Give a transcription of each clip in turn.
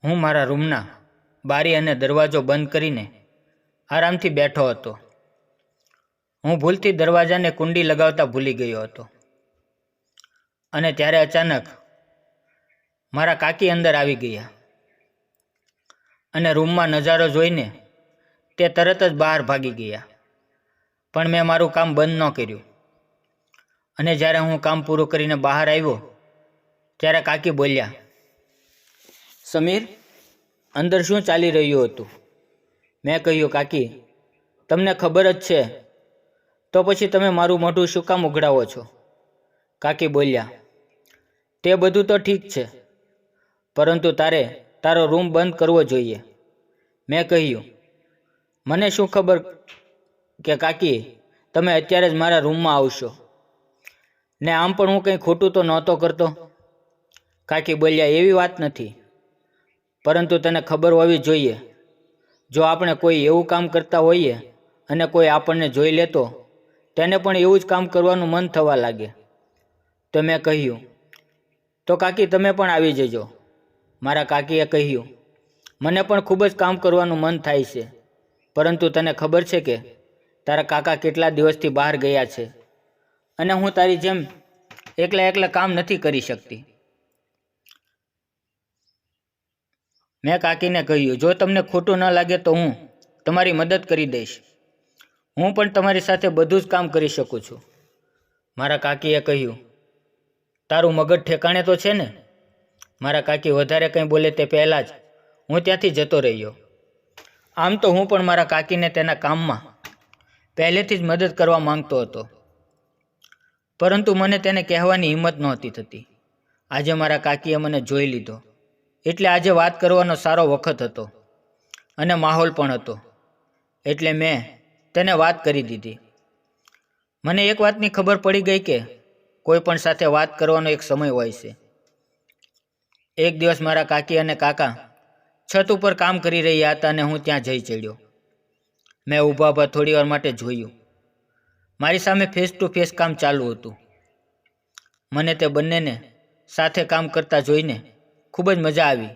હું મારા રૂમના બારી અને દરવાજો બંધ કરીને આરામથી બેઠો હતો. હું ભૂલથી દરવાજાને કુંડી લગાવતા ભૂલી ગયો હતો અને ત્યારે અચાનક મારા કાકી અંદર આવી ગયા અને રૂમમાં નજારો જોઈને તે તરત જ બહાર ભાગી ગયા. પણ મેં મારું કામ બંધ ન કર્યું અને જ્યારે હું કામ પૂરું કરીને બહાર આવ્યો ત્યારે કાકી બોલ્યા, સમીર, અંદર શું ચાલી રહ્યું હતું? મેં કહ્યું, કાકી, તમને ખબર જ છે તો પછી તમે મારું મોઢું શું કામ ઉઘડાવો છો? કાકી બોલ્યા, તે બધું તો ઠીક છે, પરંતુ તારે તારો રૂમ બંધ કરવો જોઈએ. મેં કહ્યું, મને શું ખબર કે કાકી તમે અત્યારે જ મારા રૂમમાં આવશો, ને આમ પણ હું કંઈ ખોટું તો નહોતો કરતો. કાકી બોલ્યા, એવી વાત નથી, પરંતુ તને ખબર હોવી જોઈએ, જો આપણે કોઈ એવું કામ કરતા હોઈએ અને કોઈ આપણને જોઈ લેતો તેને પણ એવું જ કામ કરવાનું મન થવા લાગે. તો મેં કહ્યું, તો કાકી તમે પણ આવી જજો. મારા કાકીએ કહ્યું, મને પણ ખૂબ જ કામ કરવાનું મન થાય છે, પરંતુ તને ખબર છે કે તારા કાકા કેટલા દિવસથી બહાર ગયા છે અને હું તારી જેમ એકલા કામ નથી કરી શકતી. મેં કાકીને કહ્યું, જો તમને ખોટું ન લાગે તો હું તમારી મદદ કરી દઈશ. હું પણ તમારી સાથે બધું જ કામ કરી શકું છું. મારા કાકીએ કહ્યું, તારું મગજ ઠેકાણે તો છે ને? મારા કાકી વધારે કંઈ બોલે તે પહેલાં જ હું ત્યાંથી જતો રહ્યો. આમ તો હું પણ મારા કાકીને તેના કામમાં પહેલેથી જ મદદ કરવા માંગતો હતો, પરંતુ મને તેને કહેવાની હિંમત નહોતી થતી. આજે મારા કાકીએ મને જોઈ લીધો, એટલે આજે વાત કરવાનો સારો વખત હતો અને માહોલ પણ હતો, એટલે મેં તેને વાત કરી દીધી. મને એક વાતની ખબર પડી ગઈ કે કોઈ પણ સાથે વાત કરવાનો એક સમય હોય છે. એક દિવસ મારા કાકી અને કાકા છત ઉપર કામ કરી રહ્યા હતા અને હું ત્યાં જઈ ચડ્યો. મેં ઊભા થોડી વાર માટે જોયું. મારી સામે ફેસ ટુ ફેસ કામ ચાલુ હતું. મને તે બંનેને સાથે કામ કરતા જોઈને ખૂબ જ મજા આવી.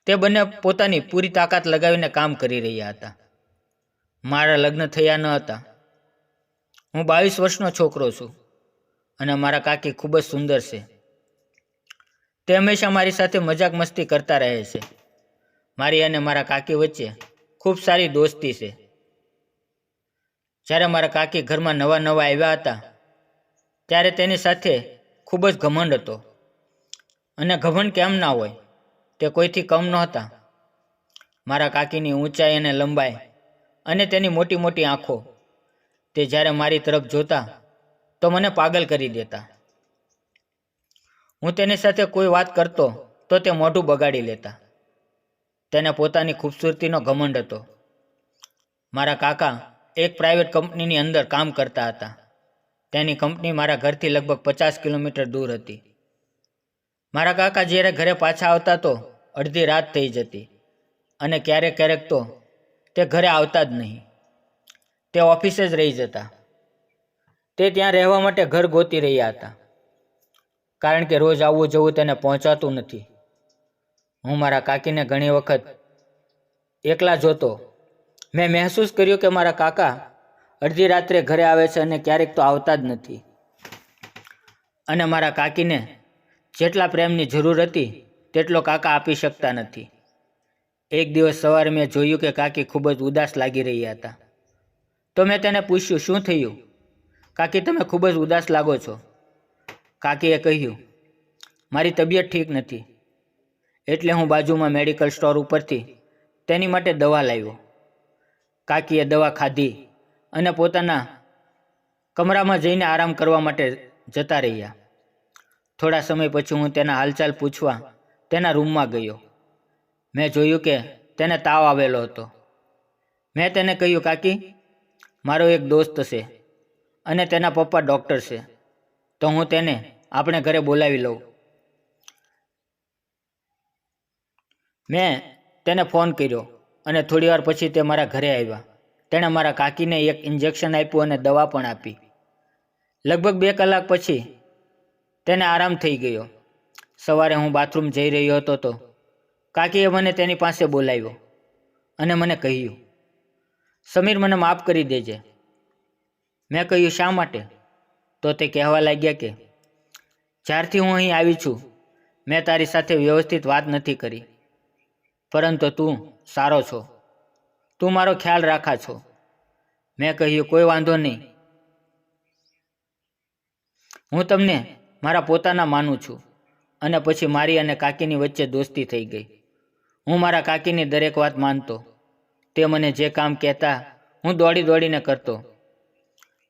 તે બંને પોતાની પૂરી તાકાત લગાવીને કામ કરી રહ્યા હતા. મારા લગ્ન થયા ન હતા. હું 22 વર્ષનો છોકરો છું અને મારા કાકી ખૂબ જ સુંદર છે. તે હંમેશા મારી સાથે મજાક મસ્તી કરતા રહે છે. મારી અને મારા કાકી વચ્ચે ખૂબ સારી દોસ્તી છે. જ્યારે મારા કાકી ઘરમાં નવા આવ્યા હતા ત્યારે તેની સાથે ખૂબ જ ઘમંડ હતો, અને ઘમંડ કેમ ના હોય, તે કોઈથી કમ નહોતા. મારા કાકીની ઊંચાઈ અને લંબાઈ અને તેની મોટી મોટી આંખો, તે જ્યારે મારી તરફ જોતા તો મને પાગલ કરી દેતા. હું તેની સાથે કોઈ વાત કરતો તો તે મોઢું બગાડી લેતા. તેને પોતાની ખૂબસૂરતીનો ઘમંડ હતો. મારા કાકા એક પ્રાઇવેટ કંપનીની અંદર કામ કરતા હતા. તેની કંપની મારા ઘરથી લગભગ 50 કિલોમીટર દૂર હતી. મારા કાકા જ્યારે ઘરે પાછા આવતા તો અડધી રાત થઈ જતી અને ક્યારેક તો તે ઘરે આવતા જ નહીં. તે ઓફિસે જ રહી જતા. તે ત્યાં રહેવા માટે ઘર ગોતી રહ્યા હતા, કારણ કે રોજ આવવું જવું તેને પહોંચાતું નથી. હું મારા કાકીને ઘણી વખત એકલા જોતો. મેં મહેસૂસ કર્યું કે મારા કાકા અડધી રાત્રે ઘરે આવે છે અને ક્યારેક તો આવતા જ નથી, અને મારા કાકીને જેટલા પ્રેમની જરૂર હતી તેટલો કાકા આપી શકતા નથી. એક દિવસ સવારે મેં જોયું કે કાકી ખૂબ જ ઉદાસ લાગી રહ્યા હતા. તો મેં તેને પૂછ્યું, શું થયું કાકી, તમે ખૂબ જ ઉદાસ લાગો છો? કાકીએ કહ્યું, મારી તબિયત ઠીક નથી, એટલે હું બાજુમાં મેડિકલ સ્ટોર ઉપરથી તેની માટે દવા લાવ્યો. કાકીએ દવા ખાધી અને પોતાના કમરામાં જઈને આરામ કરવા માટે જતા રહ્યા. થોડા સમય પછી હું તેના હાલચાલ પૂછવા તેના રૂમમાં ગયો. મેં જોયું કે તેને તાવ આવેલો હતો. મેં તેને કહ્યું, કાકી, મારો એક દોસ્ત છે અને તેના પપ્પા ડૉક્ટર છે, તો હું તેને આપણે ઘરે બોલાવી લઉં. મેં તેને ફોન કર્યો અને થોડી વાર પછી તે મારા ઘરે આવ્યા. તેણે મારા કાકીને એક ઇન્જેક્શન આપ્યું અને દવા પણ આપી. લગભગ 2 કલાક પછી તેને આરામ થઈ ગયો. સવારે હું બાથરૂમ જઈ રહ્યો હતો તો કાકીએ મને તેની પાસે બોલાવ્યો અને મને કહ્યું, સમીર, મને માફ કરી દેજે. મેં કહ્યું, શા માટે? તો તે કહેવા લાગ્યા કે જ્યારથી હું અહીં આવી છું મેં તારી સાથે વ્યવસ્થિત વાત નથી કરી, પરંતુ તું સારો છો, તું મારો ખ્યાલ રાખા છો. મેં કહ્યું, કોઈ વાંધો નહીં, હું તમને મારા પોતાના માનું છું. અને પછી મારી અને કાકીની વચ્ચે દોસ્તી થઈ ગઈ. હું મારા કાકીની દરેક વાત માનતો. તે મને જે કામ કહેતા હું દોડી દોડીને કરતો.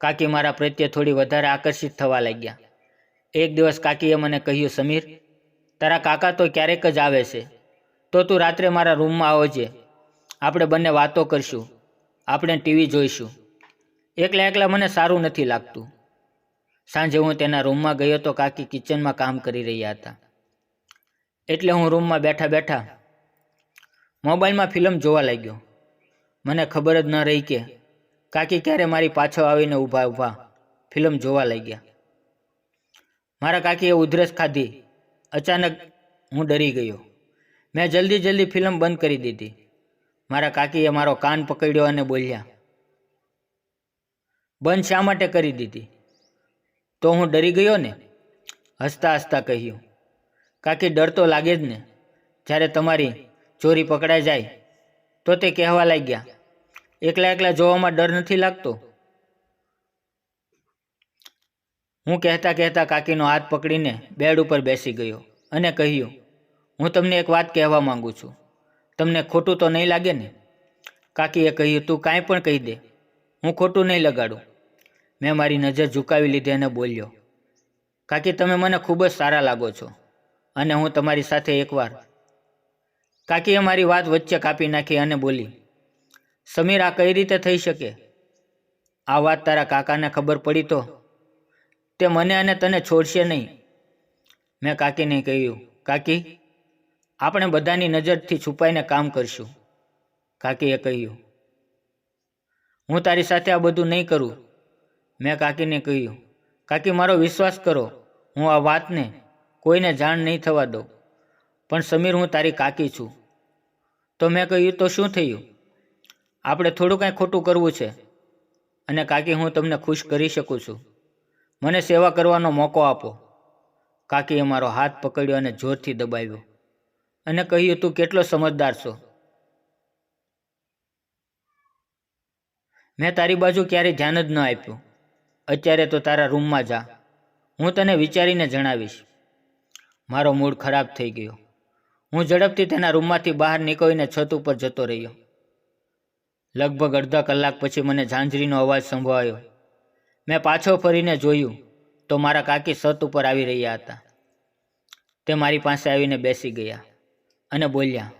કાકી મારા પ્રત્યે થોડી વધારે આકર્ષિત થવા લાગ્યા. એક દિવસ કાકીએ મને કહ્યું, સમીર, તારા કાકા તો ક્યારેક જ આવે છે, તો તું રાત્રે મારા રૂમમાં આવજે. આપણે બંને વાતો કરશું, આપણે ટીવી જોઈશું. એકલા એકલા મને સારું નથી લાગતું. સાંજે હું તેના રૂમમાં ગયો તો કાકી કિચનમાં કામ કરી રહ્યા હતા. એટલે હું રૂમમાં બેઠા બેઠા મોબાઈલમાં ફિલ્મ જોવા લાગ્યો. મને ખબર જ ન રહી કે કાકી ક્યારે મારી પાછળ આવીને ઊભા ઊભા ફિલ્મ જોવા લાગ્યા. મારા કાકીએ ઉધરસ ખાધી. અચાનક હું ડરી ગયો. મેં જલ્દી ફિલ્મ બંધ કરી દીધી. મારા કાકીએ મારો કાન પકડ્યો અને બોલ્યા, બંધ શા માટે કરી દીધી? તો હું ડરી ગયો ને. હસતા હસતા કહ્યું, કાકી, ડર તો લાગે જ ને. જ્યારે તમારી ચોરી પકડાઈ જાય તો તે કહેવા લાગ્યા, એકલા એકલા જોવામાં ડર નથી લાગતો? હું કહેતા કહેતા કાકીનો હાથ પકડીને બેડ ઉપર બેસી ગયો અને કહ્યું, હું તમને એક વાત કહેવા માંગુ છું. તમને ખોટું તો નહીં લાગે ને? કાકીએ કહ્યું, તું કાંઈ પણ કહી દે, હું ખોટું નહીં લગાડું. મેં મારી નજર ઝુકાવી લીધી અને બોલ્યો, કાકી, તમે મને ખૂબ જ સારા લાગો છો અને હું તમારી સાથે એકવાર. કાકીએ મારી વાત વચ્ચે કાપી નાખી અને બોલી, સમીર, આ કઈ રીતે થઈ શકે? આ વાત તારા કાકાને ખબર પડી તો તે મને અને તને છોડશે નહીં. મેં કાકીને કહ્યું, કાકી, આપણે બધાની નજરથી છુપાઈને કામ કરશું. કાકીએ કહ્યું, હું તારી સાથે આ બધું નહીં કરું. મેં કાકીને કહ્યું, કાકી, મારો વિશ્વાસ કરો, હું આ વાતને કોઈને જાણ નહીં થવા દઉં. પણ સમીર, હું તારી કાકી છું. તો મેં કહ્યું, તો શું થયું? આપણે થોડું કાંઈ ખોટું કરવું છે. અને કાકી, હું તમને ખુશ કરી શકું છું. મને સેવા કરવાનો મોકો આપો. કાકીએ મારો હાથ પકડ્યો અને જોરથી દબાવ્યો અને કહ્યું, તું કેટલો સમજદાર છો. મેં તારી બાજુ ક્યારેય ધ્યાન જ ન આપ્યું. અત્યારે તો તારા રૂમમાં જા, હું તને વિચારીને જણાવીશ. મારો મૂડ ખરાબ થઈ ગયો. હું ઝડપથી તેના રૂમમાંથી બહાર નીકળીને છત ઉપર જતો રહ્યો. લગભગ અડધા કલાક પછી મને ઝાંઝરીનો અવાજ સંભળાયો. મેં પાછો ફરીને જોયું તો મારા કાકી છત ઉપર આવી રહ્યા હતા. તે મારી પાસે આવીને બેસી ગયા અને બોલ્યા,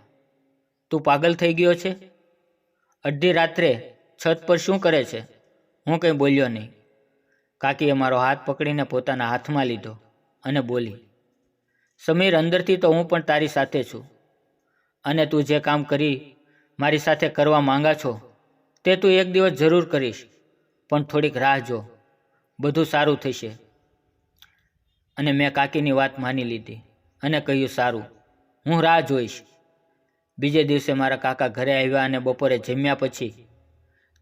તું પાગલ થઈ ગયો છે? અડધી રાત્રે છત પર શું કરે છે? હું કંઈ બોલ્યો નહીં. કાકીએ મારો હાથ પકડીને પોતાના હાથમાં લીધો અને બોલી, સમીર, અંદરથી તો હું પણ તારી સાથે છું. અને તું જે કામ કરી મારી સાથે કરવા માંગા છો તે તું એક દિવસ જરૂર કરીશ. પણ થોડીક રાહ જો, બધું સારું થશે. અને મેં કાકીની વાત માની લીધી અને કહ્યું, સારું, હું રાહ જોઈશ. બીજે દિવસે મારા કાકા ઘરે આવ્યા અને બપોરે જમ્યા પછી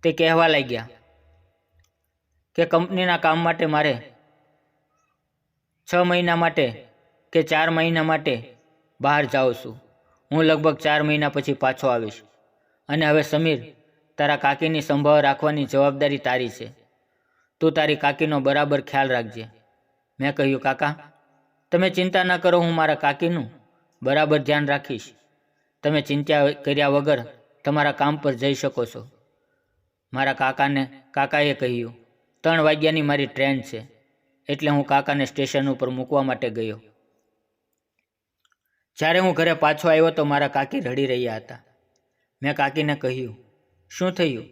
તે કહેવા લાગ્યા કે કંપનીના કામ માટે મારે 6 મહિના માટે કે 4 મહિના માટે બહાર જાઉં છું. હું લગભગ 4 મહિના પછી પાછો આવીશ. અને હવે સમીર, તારા કાકીની સંભાળ રાખવાની જવાબદારી તારી છે. તું તારી કાકીનો બરાબર ખ્યાલ રાખજે. મેં કહ્યું, કાકા, તમે ચિંતા ન કરો, હું મારા કાકીનું બરાબર ધ્યાન રાખીશ. તમે ચિંતા કર્યા વગર તમારા કામ પર જઈ શકો છો. મારા કાકાએ કહ્યું, 3 વાગ્યાની મારી ટ્રેન છે. એટલે હું કાકાને સ્ટેશન ઉપર મૂકવા માટે ગયો. જ્યારે હું ઘરે પાછો આવ્યો તો મારા કાકી રડી રહ્યા હતા. મેં કાકીને કહ્યું, શું થયું?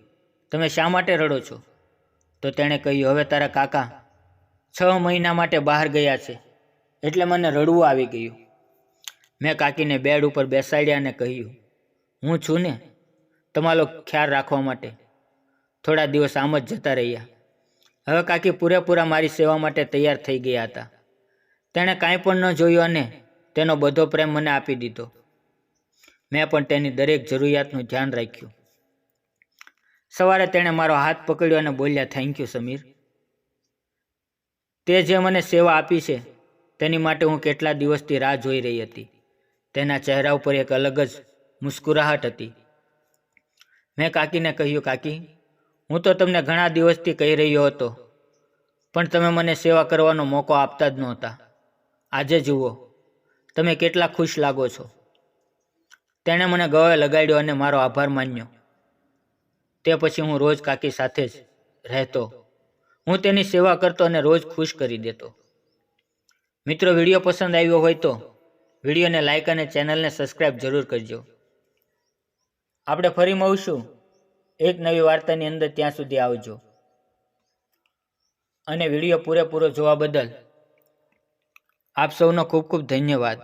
તમે શા માટે રડો છો? તો તેણે કહ્યું, હવે તારા કાકા 6 મહિના માટે બહાર ગયા છે એટલે મને રડવું આવી ગયું. મેં કાકીને બેડ ઉપર બેસાડ્યા અને કહ્યું, હું છું ને તમારો ખ્યાલ રાખવા માટે. થોડા દિવસ આમ જ જતા રહ્યા. હવે કાકી પૂરેપૂરા મારી સેવા માટે તૈયાર થઈ ગયા હતા. તેણે કાંઈ પણ ન જોયું અને તેનો બધો પ્રેમ મને આપી દીધો. મેં પણ તેની દરેક જરૂરિયાતનું ધ્યાન રાખ્યું. સવારે તેણે મારો હાથ પકડ્યો અને બોલ્યા, થેન્ક યુ સમીર. તે જે મને સેવા આપી છે તેની માટે હું કેટલા દિવસથી રાહ જોઈ રહી હતી. તેના ચહેરા ઉપર એક અલગ જ મુસ્કુરાહટ હતી. મેં કાકીને કહ્યું, કાકી, હું તો તમને ઘણા દિવસથી કહી રહ્યો હતો, પણ તમે મને સેવા કરવાનો મોકો આપતા જ નહોતા. આજે જુઓ, તમે કેટલા ખુશ લાગો છો. તેણે મને ગળે લગાડ્યો અને મારો આભાર માન્યો. તે પછી હું રોજ કાકી સાથે જ રહેતો. હું તેની સેવા કરતો અને રોજ ખુશ કરી દેતો. મિત્રો, વિડીયો પસંદ આવ્યો હોય તો વિડીયોને લાઇક અને ચેનલને સબસ્ક્રાઈબ જરૂર કરજો. આપણે ફરી મળશું એક નવી વાર્તાની અંદર. ત્યાં સુધી આવજો. અને વિડીયો પૂરેપૂરો જોવા બદલ આપ સૌનો ખૂબ ખૂબ ધન્યવાદ.